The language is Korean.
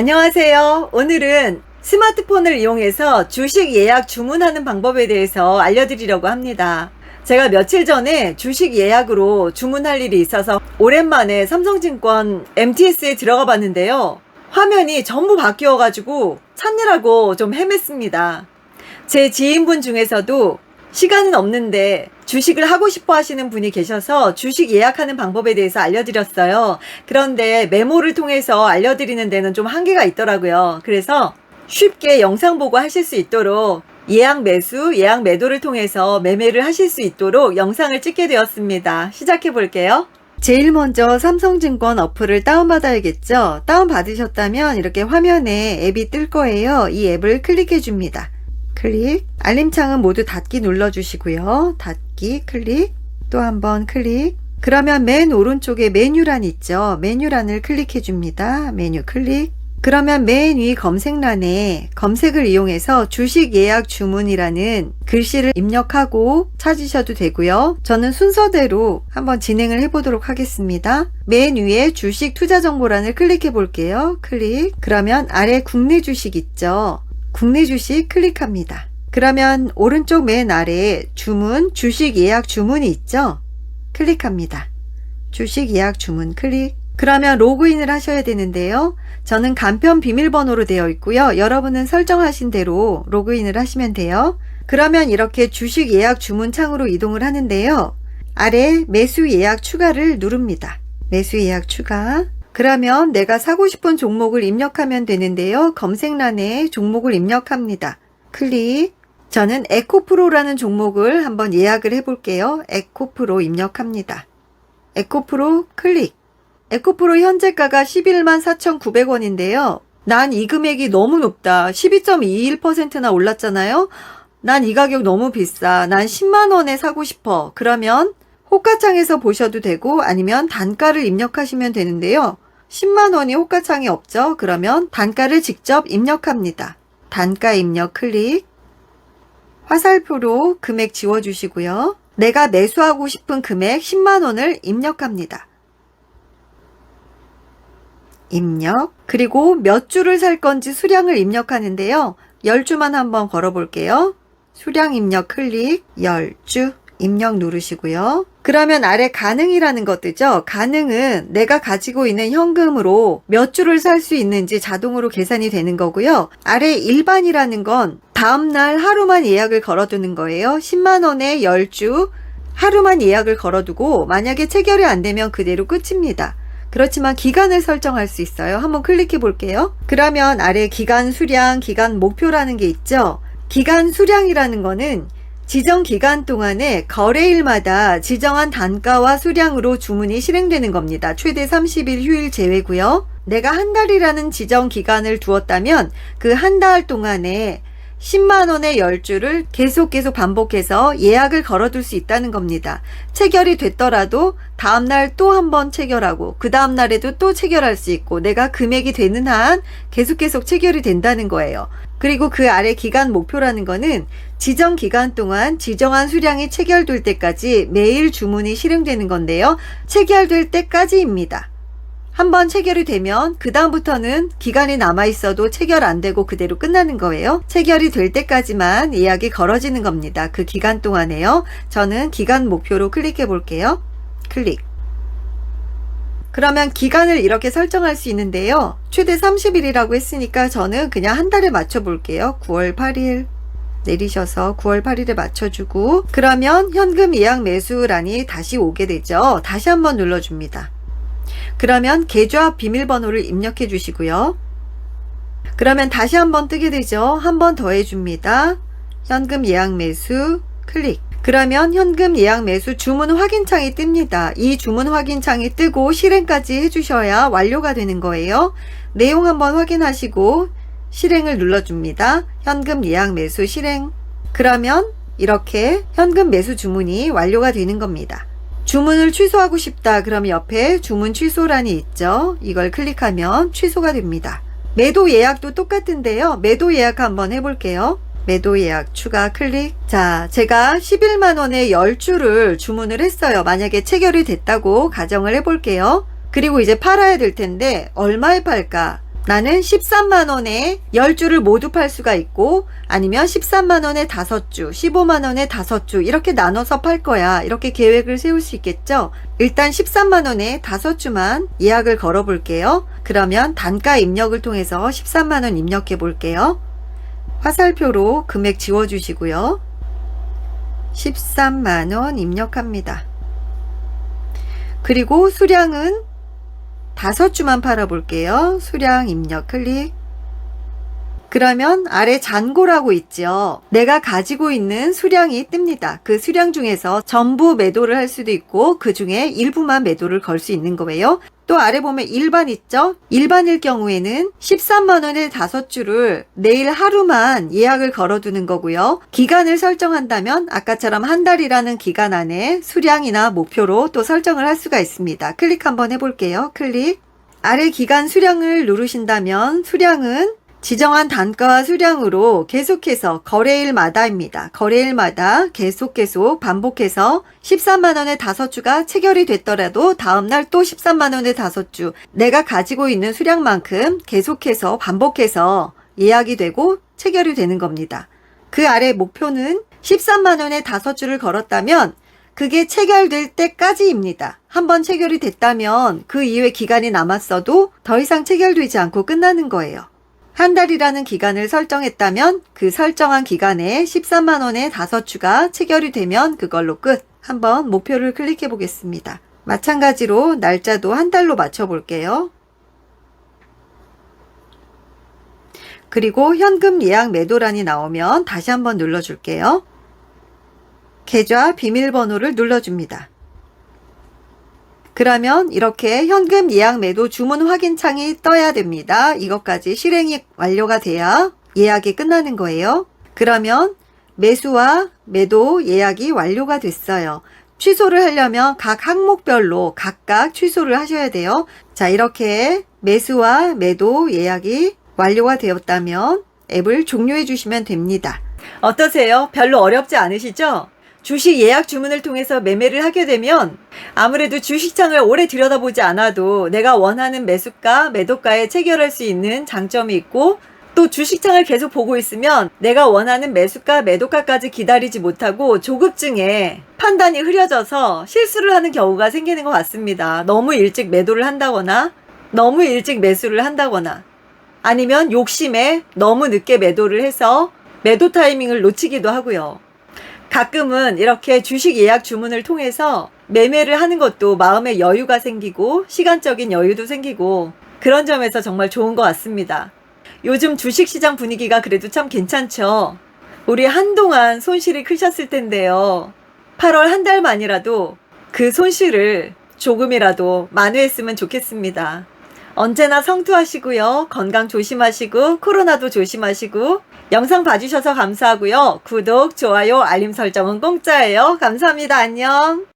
안녕하세요. 오늘은 스마트폰을 이용해서 주식 예약 주문하는 방법에 대해서 알려드리려고 합니다. 제가 며칠 전에 주식 예약으로 주문할 일이 있어서 오랜만에 삼성증권 MTS에 들어가 봤는데요. 화면이 전부 바뀌어가지고 찾느라고 좀 헤맸습니다. 제 지인분 중에서도 시간은 없는데 주식을 하고 싶어 하시는 분이 계셔서 주식 예약하는 방법에 대해서 알려드렸어요. 그런데 메모를 통해서 알려드리는 데는 좀 한계가 있더라고요. 그래서 쉽게 영상 보고 하실 수 있도록 예약 매수, 예약 매도를 통해서 매매를 하실 수 있도록 영상을 찍게 되었습니다. 시작해 볼게요. 제일 먼저 삼성증권 어플을 다운받아야겠죠. 다운받으셨다면 이렇게 화면에 앱이 뜰 거예요. 이 앱을 클릭해 줍니다. 클릭, 알림창은 모두 닫기 눌러주시고요. 닫기, 클릭, 또 한번 클릭. 그러면 맨 오른쪽에 메뉴란 있죠. 메뉴란을 클릭해 줍니다. 메뉴 클릭. 그러면 맨 위 검색란에 검색을 이용해서 주식 예약 주문이라는 글씨를 입력하고 찾으셔도 되고요. 저는 순서대로 한번 진행을 해보도록 하겠습니다. 맨 위에 주식 투자 정보란을 클릭해 볼게요. 클릭. 그러면 아래 국내 주식 있죠. 국내 주식 클릭합니다. 그러면 오른쪽 맨 아래에 주문, 주식 예약 주문이 있죠? 클릭합니다. 주식 예약 주문 클릭. 그러면 로그인을 하셔야 되는데요. 저는 간편 비밀번호로 되어 있고요. 여러분은 설정하신 대로 로그인을 하시면 돼요. 그러면 이렇게 주식 예약 주문 창으로 이동을 하는데요. 아래 매수 예약 추가를 누릅니다. 매수 예약 추가. 그러면 내가 사고 싶은 종목을 입력하면 되는데요. 검색란에 종목을 입력합니다. 클릭. 저는 에코프로라는 종목을 한번 예약을 해볼게요. 에코프로 입력합니다. 에코프로 클릭. 에코프로 현재가가 114,900원인데요. 난 이 금액이 너무 높다. 12.21%나 올랐잖아요. 난 이 가격 너무 비싸. 난 10만원에 사고 싶어. 그러면 호가창에서 보셔도 되고 아니면 단가를 입력하시면 되는데요. 10만원이 호가창에 없죠? 그러면 단가를 직접 입력합니다. 단가 입력 클릭. 화살표로 금액 지워주시고요. 내가 매수하고 싶은 금액 10만원을 입력합니다. 입력. 그리고 몇 주를 살 건지 수량을 입력하는데요. 10주만 한번 걸어볼게요. 수량 입력 클릭. 10주. 입력 누르시고요. 그러면 아래 가능이라는 것 뜨죠? 가능은 내가 가지고 있는 현금으로 몇 주를 살 수 있는지 자동으로 계산이 되는 거고요. 아래 일반이라는 건 다음날 하루만 예약을 걸어두는 거예요. 10만원에 10주 하루만 예약을 걸어두고 만약에 체결이 안 되면 그대로 끝입니다. 그렇지만 기간을 설정할 수 있어요. 한번 클릭해 볼게요. 그러면 아래 기간 수량, 기간 목표라는 게 있죠? 기간 수량이라는 거는 지정 기간 동안에 거래일마다 지정한 단가와 수량으로 주문이 실행되는 겁니다. 최대 30일 휴일 제외고요. 내가 한 달이라는 지정 기간을 두었다면 그 한 달 동안에 10만원의 10주를 계속 반복해서 예약을 걸어둘 수 있다는 겁니다. 체결이 됐더라도 다음날 또 한 번 체결하고 그 다음날에도 또 체결할 수 있고 내가 금액이 되는 한 계속 체결이 된다는 거예요. 그리고 그 아래 기간 목표라는 거는 지정 기간 동안 지정한 수량이 체결될 때까지 매일 주문이 실행되는 건데요. 체결될 때까지입니다. 한번 체결이 되면 그 다음부터는 기간이 남아있어도 체결 안 되고 그대로 끝나는 거예요. 체결이 될 때까지만 예약이 걸어지는 겁니다. 그 기간 동안에요. 저는 기간 목표로 클릭해 볼게요. 클릭. 그러면 기간을 이렇게 설정할 수 있는데요. 최대 30일이라고 했으니까 저는 그냥 한 달에 맞춰 볼게요. 9월 8일 내리셔서 9월 8일에 맞춰주고 그러면 현금 예약 매수란이 다시 오게 되죠. 다시 한번 눌러줍니다. 그러면 계좌 비밀번호를 입력해 주시고요. 그러면 다시 한번 뜨게 되죠. 한 번 더 해줍니다. 현금 예약 매수 클릭. 그러면 현금 예약 매수 주문 확인창이 뜹니다. 이 주문 확인창이 뜨고 실행까지 해주셔야 완료가 되는 거예요. 내용 한번 확인하시고 실행을 눌러줍니다. 현금 예약 매수 실행. 그러면 이렇게 현금 매수 주문이 완료가 되는 겁니다. 주문을 취소하고 싶다. 그럼 옆에 주문 취소란이 있죠. 이걸 클릭하면 취소가 됩니다. 매도 예약도 똑같은데요. 매도 예약 한번 해볼게요. 매도 예약 추가 클릭. 자, 제가 11만원에 10주를 주문을 했어요. 만약에 체결이 됐다고 가정을 해볼게요. 그리고 이제 팔아야 될 텐데 얼마에 팔까? 나는 13만원에 10주를 모두 팔 수가 있고 아니면 13만원에 5주, 15만원에 5주 이렇게 나눠서 팔 거야. 이렇게 계획을 세울 수 있겠죠. 일단 13만원에 5주만 예약을 걸어 볼게요. 그러면 단가 입력을 통해서 13만원 입력해 볼게요. 화살표로 금액 지워 주시고요. 13만원 입력합니다. 그리고 수량은 5주만 팔아 볼게요. 수량 입력 클릭. 그러면 아래 잔고라고 있죠. 내가 가지고 있는 수량이 뜹니다. 그 수량 중에서 전부 매도를 할 수도 있고 그 중에 일부만 매도를 걸 수 있는 거예요. 또 아래 보면 일반 있죠. 일반일 경우에는 13만원에 5주를 내일 하루만 예약을 걸어두는 거고요. 기간을 설정한다면 아까처럼 한 달이라는 기간 안에 수량이나 목표로 또 설정을 할 수가 있습니다. 클릭 한번 해볼게요. 클릭. 아래 기간 수량을 누르신다면 수량은 지정한 단가와 수량으로 계속해서 거래일마다입니다. 거래일마다 계속 반복해서 13만원에 5주가 체결이 됐더라도 다음날 또 13만원에 5주 내가 가지고 있는 수량만큼 계속해서 반복해서 예약이 되고 체결이 되는 겁니다. 그 아래 목표는 13만원에 5주를 걸었다면 그게 체결될 때까지입니다. 한번 체결이 됐다면 그 이후에 기간이 남았어도 더 이상 체결되지 않고 끝나는 거예요. 한 달이라는 기간을 설정했다면 그 설정한 기간에 13만원에 5주가 체결이 되면 그걸로 끝. 한번 목표를 클릭해 보겠습니다. 마찬가지로 날짜도 한 달로 맞춰 볼게요. 그리고 현금 예약 매도란이 나오면 다시 한번 눌러줄게요. 계좌 비밀번호를 눌러줍니다. 그러면 이렇게 현금 예약 매도 주문 확인 창이 떠야 됩니다. 이것까지 실행이 완료가 돼야 예약이 끝나는 거예요. 그러면 매수와 매도 예약이 완료가 됐어요. 취소를 하려면 각 항목별로 각각 취소를 하셔야 돼요. 자, 이렇게 매수와 매도 예약이 완료가 되었다면 앱을 종료해 주시면 됩니다. 어떠세요? 별로 어렵지 않으시죠? 주식 예약 주문을 통해서 매매를 하게 되면 아무래도 주식창을 오래 들여다보지 않아도 내가 원하는 매수가, 매도가에 체결할 수 있는 장점이 있고 또 주식창을 계속 보고 있으면 내가 원하는 매수가, 매도가까지 기다리지 못하고 조급증에 판단이 흐려져서 실수를 하는 경우가 생기는 것 같습니다. 너무 일찍 매도를 한다거나 너무 일찍 매수를 한다거나 아니면 욕심에 너무 늦게 매도를 해서 매도 타이밍을 놓치기도 하고요. 가끔은 이렇게 주식 예약 주문을 통해서 매매를 하는 것도 마음의 여유가 생기고 시간적인 여유도 생기고 그런 점에서 정말 좋은 것 같습니다. 요즘 주식시장 분위기가 그래도 참 괜찮죠. 우리 한동안 손실이 크셨을 텐데요. 8월 한 달만이라도 그 손실을 조금이라도 만회했으면 좋겠습니다. 언제나 성투하시고요. 건강 조심하시고 코로나도 조심하시고 영상 봐주셔서 감사하고요. 구독, 좋아요, 알림 설정은 공짜예요. 감사합니다. 안녕.